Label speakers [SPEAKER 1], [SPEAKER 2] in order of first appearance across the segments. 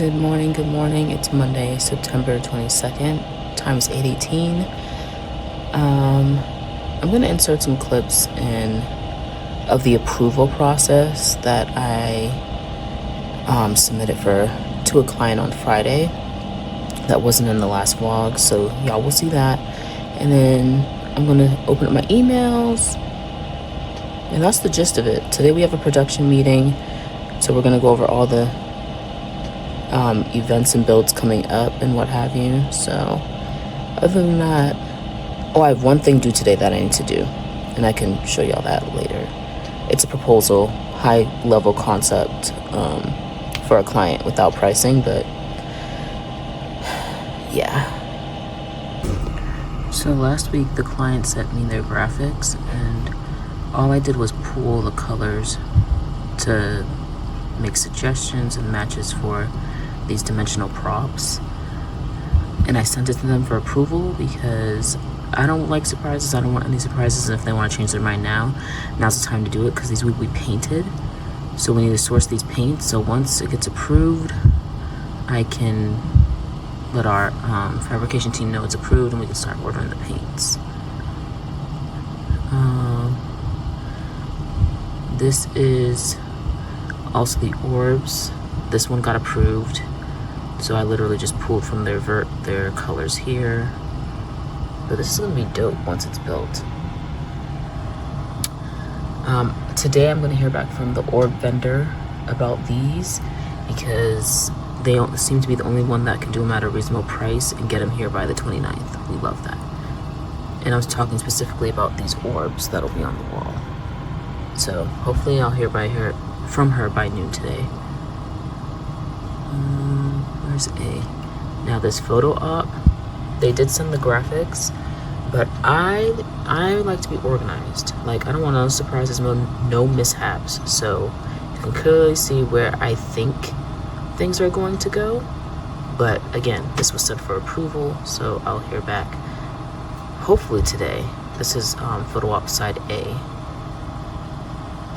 [SPEAKER 1] Good morning. It's Monday, September 22nd. Time is 8:18. I'm going to insert some clips of the approval process that I submitted to a client on Friday. That wasn't in the last vlog, so y'all will see that. And then I'm going to open up my emails. And that's the gist of it. Today we have a production meeting, so we're going to go over all the events and builds coming up and what have you. So other than that, I have one thing due today that I need to do, and I can show y'all that later. It's a proposal, high level concept for a client without pricing, but yeah. So last week the client sent me their graphics, and all I did was pool the colors to make suggestions and matches for these dimensional props, and I sent it to them for approval because I don't like surprises. I don't want any surprises, and if they want to change their mind now's the time to do it, because these will be painted, so we need to source these paints. So once it gets approved, I can let our fabrication team know it's approved, and we can start ordering the paints. This is also the orbs. This one got approved, so I literally just pulled from their colors here. But this is gonna be dope once it's built. Today I'm gonna hear back from the orb vendor about these, because they seem to be the only one that can do them at a reasonable price and get them here by the 29th. We love that. And I was talking specifically about these orbs that'll be on the wall. So hopefully I'll hear from her by noon today. Where's A? Now this photo op, they did send the graphics, but I like to be organized. Like, I don't want no surprises, no mishaps. So you can clearly see where I think things are going to go. But again, this was sent for approval, so I'll hear back hopefully today. This is photo op side A.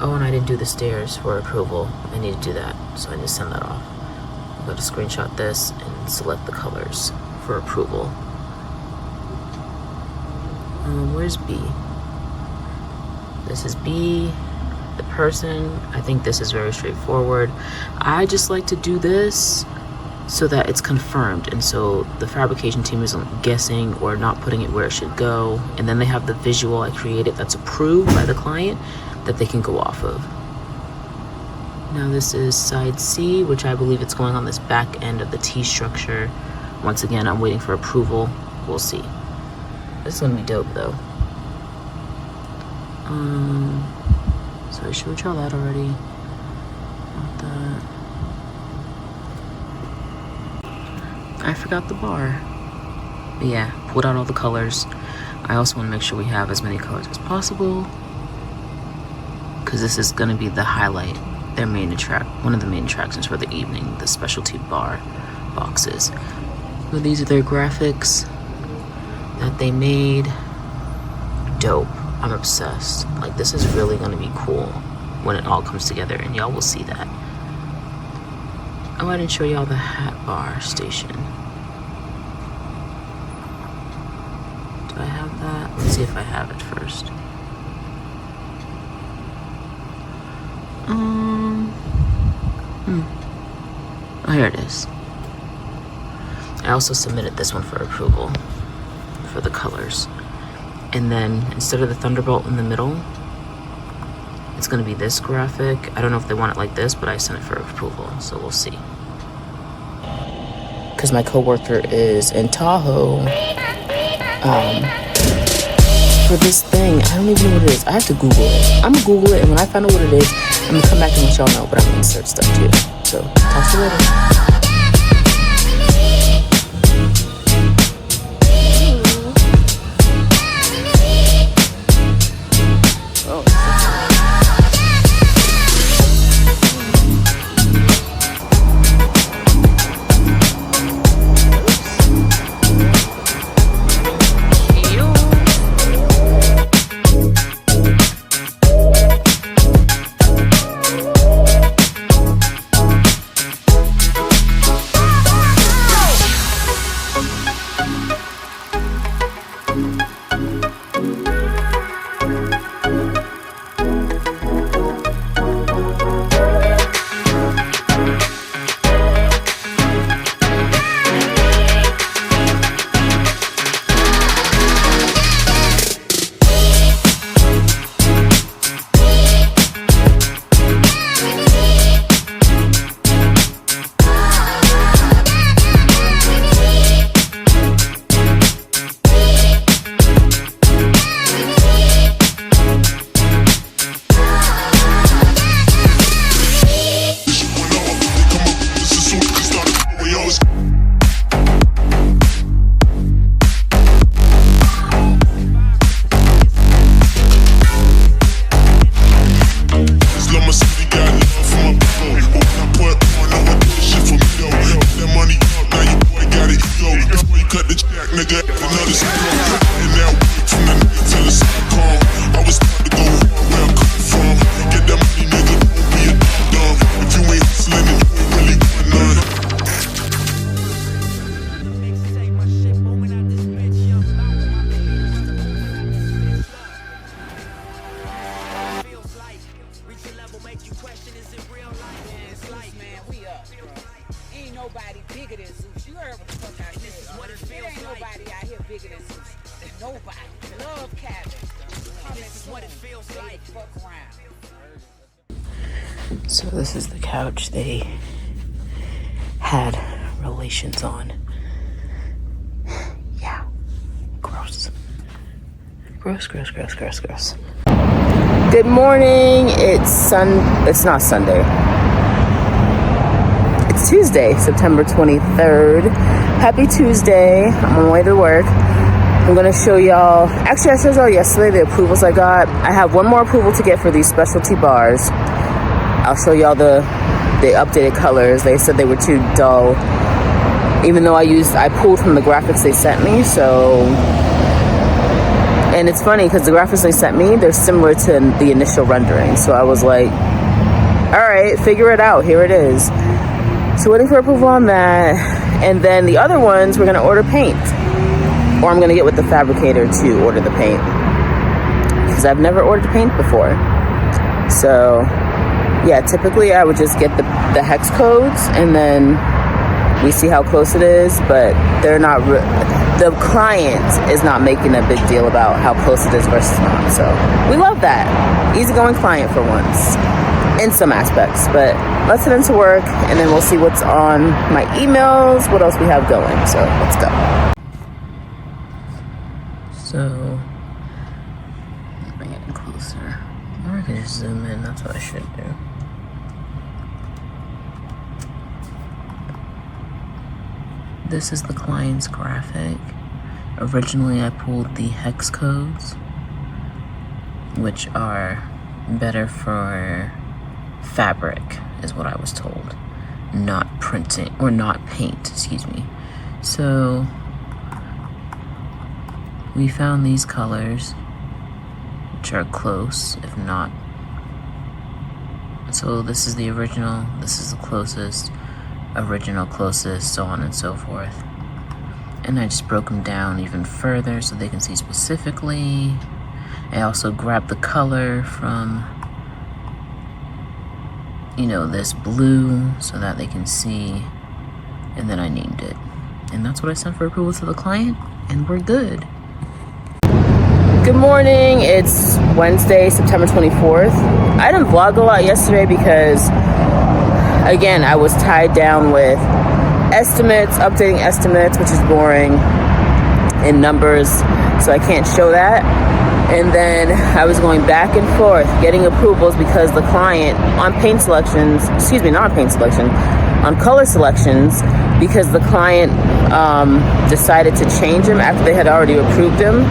[SPEAKER 1] Oh, and I didn't do the stairs for approval. I need to do that, so I need to send that off. I'm going to screenshot this and select the colors for approval. Where's B? This is B, the person. I think this is very straightforward. I just like to do this so that it's confirmed, and so the fabrication team isn't guessing or not putting it where it should go. And then they have the visual I created that's approved by the client that they can go off of. Now this is side C, which I believe it's going on this back end of the T structure. Once again, I'm waiting for approval. We'll see. This is gonna be dope though. So I showed y'all that already. Not that. I forgot the bar. But yeah, pulled out all the colors. I also want to make sure we have as many colors as possible, because this is gonna be the highlight. One of the main attractions for the evening, the specialty bar boxes. So these are their graphics that they made. Dope. I'm obsessed. Like, this is really gonna be cool when it all comes together, and y'all will see that. Oh, I didn't show y'all the hat bar station. Do I have that? Let's see if I have it first. Oh, here it is. I also submitted this one for approval for the colors. And then instead of the thunderbolt in the middle, it's gonna be this graphic. I don't know if they want it like this, but I sent it for approval, so we'll see. Because my coworker is in Tahoe for this thing. I don't even know what it is. I have to Google it. I'm gonna Google it, and when I find out what it is, I'm gonna come back and let y'all know, but I'm gonna insert stuff too. So, talk to you later. So this is the couch they had relations on. Yeah. Gross. Gross. Good morning. It's not Sunday. It's Tuesday, September 23rd. Happy Tuesday. I'm on my way to work. I'm gonna show y'all, actually I showed y'all yesterday the approvals I got. I have one more approval to get for these specialty bars. I'll show y'all the updated colors. They said they were too dull, even though I pulled from the graphics they sent me. So, and it's funny because the graphics they sent me, they're similar to the initial rendering. So I was like, all right, figure it out. Here it is. So waiting for approval on that. And then the other ones, we're gonna order paint. Or I'm gonna get with the fabricator to order the paint, because I've never ordered paint before. So yeah, typically I would just get the hex codes and then we see how close it is, but they're not, the client is not making a big deal about how close it is versus not. So we love that. Easygoing client for once, in some aspects. But let's head into work and then we'll see what's on my emails, what else we have going. So let's go. So, let's bring it in closer. Or I can just zoom in, that's what I should do. This is the client's graphic. Originally I pulled the hex codes, which are better for fabric, is what I was told. Not printing, or not paint, excuse me. So, we found these colors, which are close, if not. So this is the original, this is the closest, original closest, so on and so forth. And I just broke them down even further so they can see specifically. I also grabbed the color from, this blue so that they can see, and then I named it. And that's what I sent for approval to the client, and we're good. Good morning, it's Wednesday, September 24th. I didn't vlog a lot yesterday because, again, I was tied down with estimates, updating estimates, which is boring, in numbers, so I can't show that. And then I was going back and forth, getting approvals because the client, on paint selections, not on paint selection, on color selections, because the client decided to change them after they had already approved them.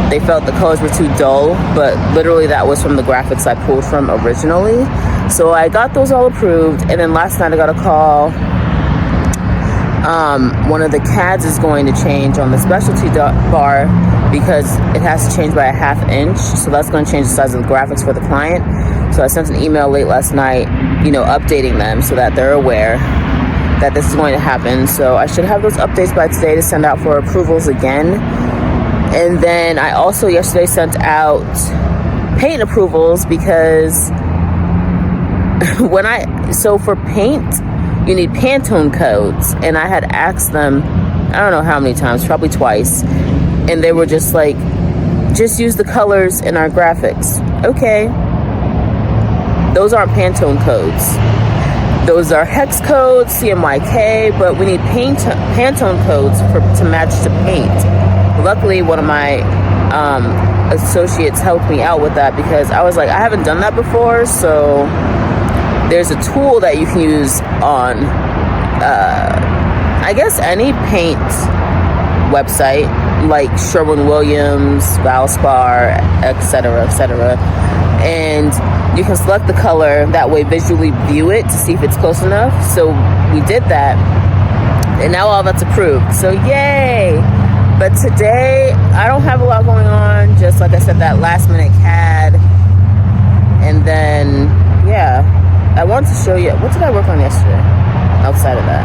[SPEAKER 1] They felt the colors were too dull, but literally that was from the graphics I pulled from originally. So I got those all approved, and then last night I got a call. One of the CADs is going to change on the specialty bar because it has to change by a ½ inch. So that's going to change the size of the graphics for the client. So I sent an email late last night, updating them so that they're aware that this is going to happen. So I should have those updates by today to send out for approvals again. And then I also yesterday sent out paint approvals because so for paint, you need Pantone codes. And I had asked them, I don't know how many times, probably twice. And they were just like, just use the colors in our graphics. Okay. Those aren't Pantone codes. Those are hex codes, CMYK, but we need Pantone codes to match to paint. Luckily, one of my associates helped me out with that because I was like, I haven't done that before. So there's a tool that you can use on, I guess, any paint website, like Sherwin-Williams, Valspar, etc., etc. And you can select the color, that way visually view it to see if it's close enough. So we did that, and now all that's approved. So yay! But today, I don't have a lot going on. Just like I said, that last minute CAD. And then, yeah, I wanted to show you, what did I work on yesterday outside of that?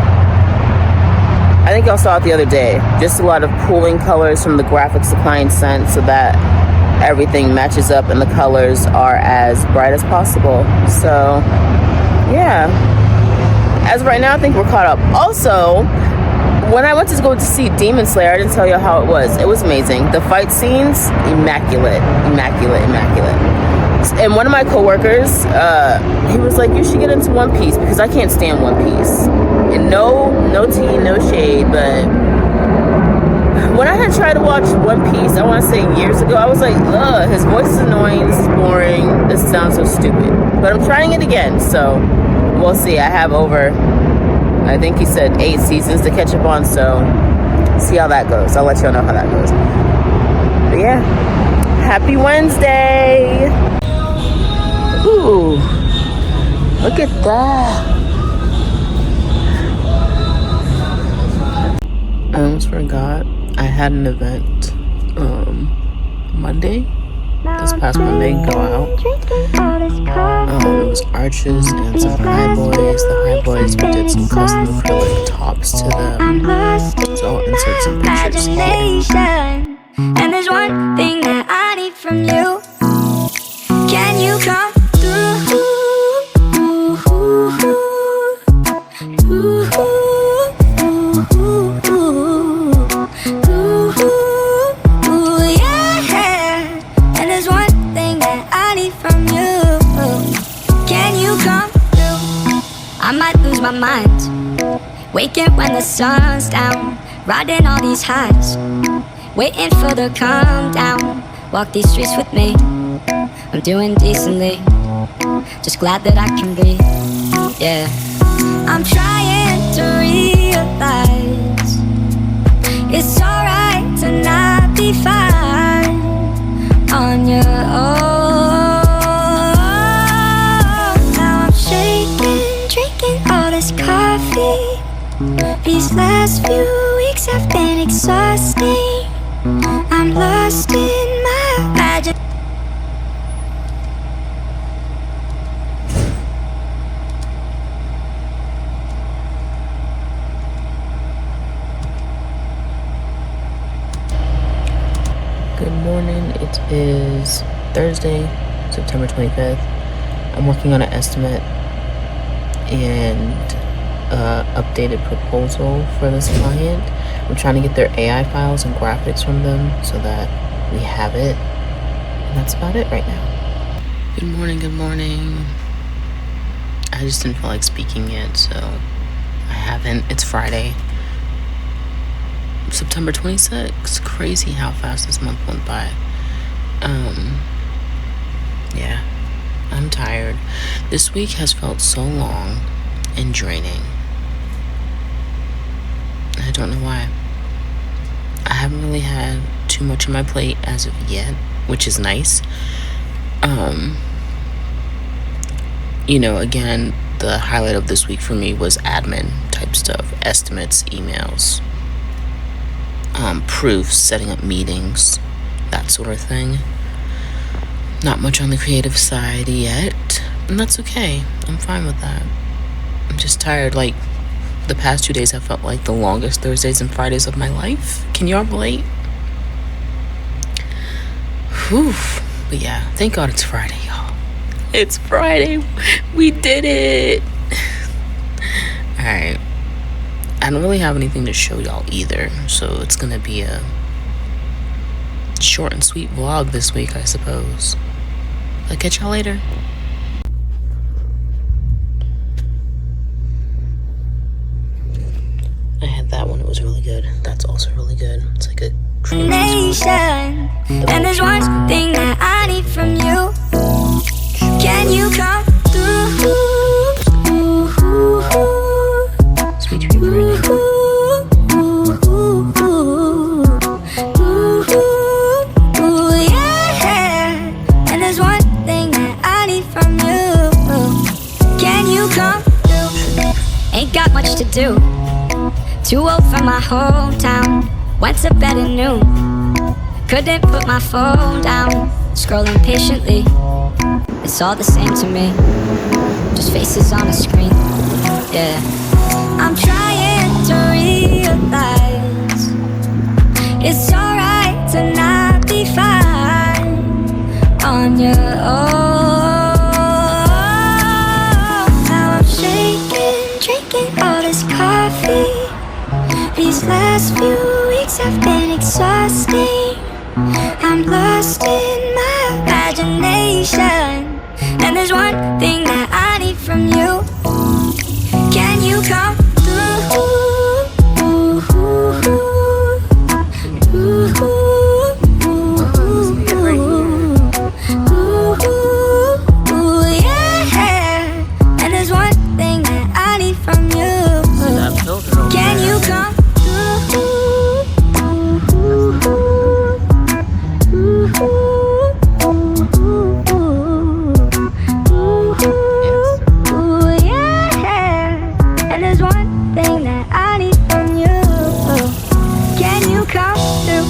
[SPEAKER 1] I think y'all saw it the other day. Just a lot of pulling colors from the graphics the client sent so that everything matches up and the colors are as bright as possible. So, yeah. As of right now, I think we're caught up. Also, when I went to go to see Demon Slayer, I didn't tell you how it was. It was amazing. The fight scenes, immaculate. And one of my coworkers, he was like, you should get into One Piece because I can't stand One Piece. And no tea, no shade, but when I had tried to watch One Piece, I want to say years ago, I was like, ugh, his voice is annoying, this is boring, this sounds so stupid. But I'm trying it again, so we'll see. I have over, I think he said 8 seasons to catch up on, so see how that goes. I'll let y'all know how that goes. But yeah, happy Wednesday. Ooh, look at that. I almost forgot. I had an event Monday, this past Monday, go out. It was Arches and some High Boys. The High Boys, we did some custom acrylic tops to them. So I'll insert some pictures here.
[SPEAKER 2] And there's one thing that I need from you. Can you come through? Yeah. And there's one thing that I need from you. Can you come through? I might lose my mind, waking when the sun's down, riding all these highs, waiting for the calm down. Walk these streets with me, I'm doing decently, just glad that I can breathe, yeah. I'm trying to realize it's alright to not be fine on your own. Now I'm shaking, drinking all this coffee. These last few weeks have been exhausting. I'm lost in my magic.
[SPEAKER 1] Good morning. It is Thursday, September 25th. I'm working on an estimate and updated proposal for this client. I'm trying to get their AI files and graphics from them so that we have it. And that's about it right now. Good morning. I just didn't feel like speaking yet, so I haven't. It's Friday, September 26th. Crazy how fast this month went by. Yeah, I'm tired. This week has felt so long and draining. I don't know why. I haven't really had too much on my plate as of yet, which is nice. Again, the highlight of this week for me was admin type stuff, estimates, emails, proofs, setting up meetings, that sort of thing. Not much on the creative side yet, and that's okay. I'm fine with that. I'm just tired. Like, the past 2 days have felt like the longest Thursdays and Fridays of my life. Can y'all relate? Whew. But yeah, thank God it's Friday, y'all. It's Friday. We did it. Alright. I don't really have anything to show y'all either, so it's gonna be a short and sweet vlog this week, I suppose. I'll catch y'all later. I had that one, it was really good. That's also really good. It's like a cream
[SPEAKER 2] nation. And there's one thing that I need from you. Can you come through?
[SPEAKER 1] Sweet dreams, right?
[SPEAKER 2] Yeah. And there's one thing that I need from you. Can you come through? Ain't got much to do. Too old for my hometown. Went to bed at noon. Couldn't put my phone down. Scrolling patiently. It's all the same to me. Just faces on a screen. Yeah. I'm trying to realize it's alright to not be fine on your own. Now I'm shaking, drinking all this coffee. These Last few weeks have been exhausting. I'm lost in my imagination, and there's one thing that I need from you. Can you come through? Yeah. And there's one thing that I need from you. Can you come through? Yeah. And there's one thing that I need from you. Can you come through?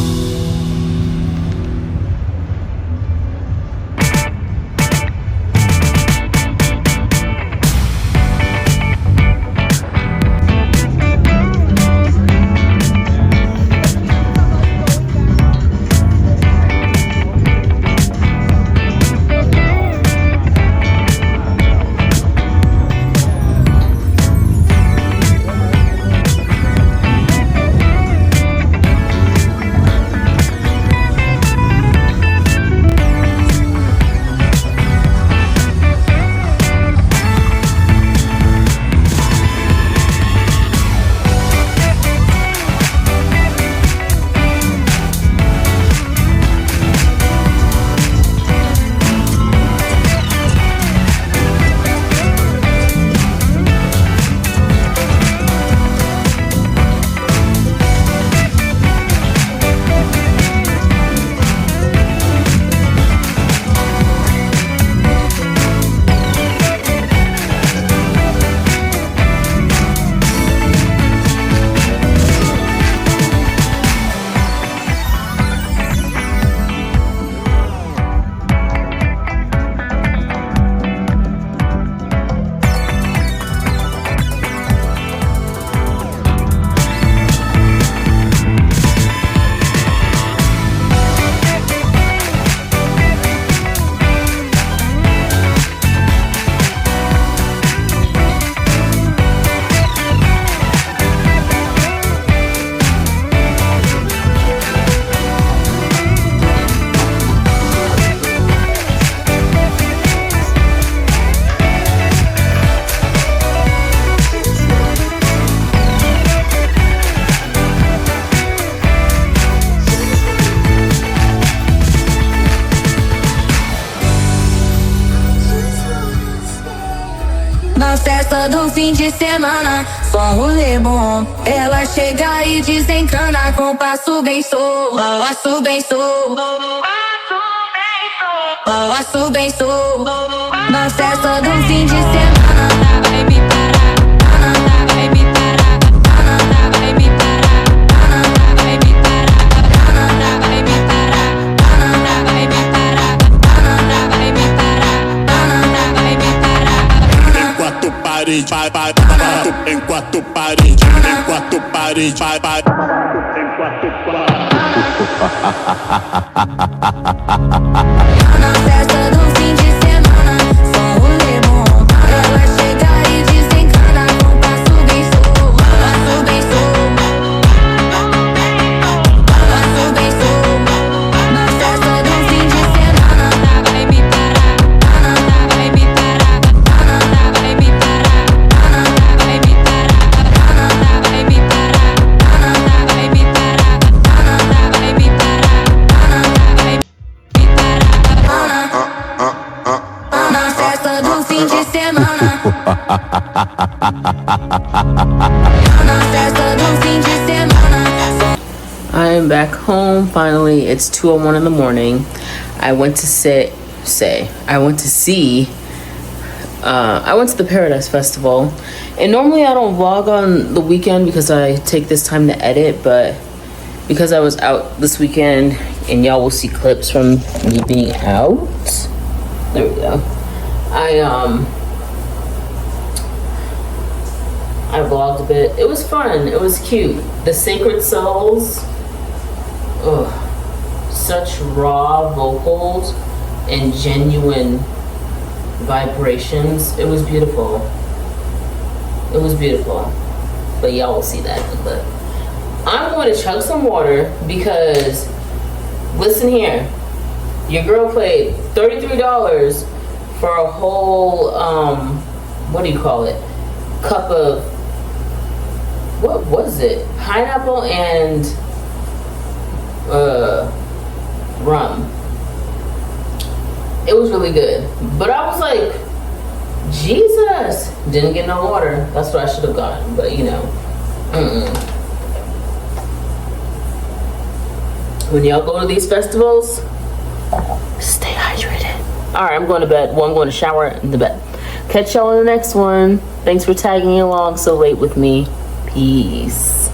[SPEAKER 3] Na festa do fim de semana, só rolê bom. Ela chega e desencana com passo bem solto, passo bem solto, passo bem solto. Na festa do fim de semana, vai me parar, vai me parar, vai me parar, vai me parar, vai me parar, vai me parar, vai me parar, vai me parar.
[SPEAKER 4] Enquanto parede, enquanto parede, enquanto parede, enquanto
[SPEAKER 3] Na festa do fim de semana, só rolê bom. Ela chega e desencana com passo bem solto, passo bem solto, passo bem solto. Na festa do fim de semana, vai me parar, vai me parar, vai me parar, vai me parar, vai me parar, vai me parar, vai me parar, vai me parar. Na festa do fim de semana, na festa do fim de semana.
[SPEAKER 1] I am back home finally. It's 2:01 in the morning. I went to I went to the Paradise Festival, and normally I don't vlog on the weekend because I take this time to edit, but because I was out this weekend, and y'all will see clips from me being out. There we go. I vlogged a bit. It was fun. It was cute. The Sacred Souls. Ugh. Such raw vocals and genuine vibrations. It was beautiful. It was beautiful. But y'all will see that in the clip. I'm going to chug some water because, listen here, your girl paid $33 for a whole, what do you call it? Cup of, what was it? Pineapple and rum. It was really good. But I was like, Jesus, didn't get no water. That's what I should have gotten, but you know, when y'all go to these festivals, stay hydrated. All right, I'm going to bed. Well, I'm going to shower in the bed. Catch y'all in the next one. Thanks for tagging along so late with me. Peace.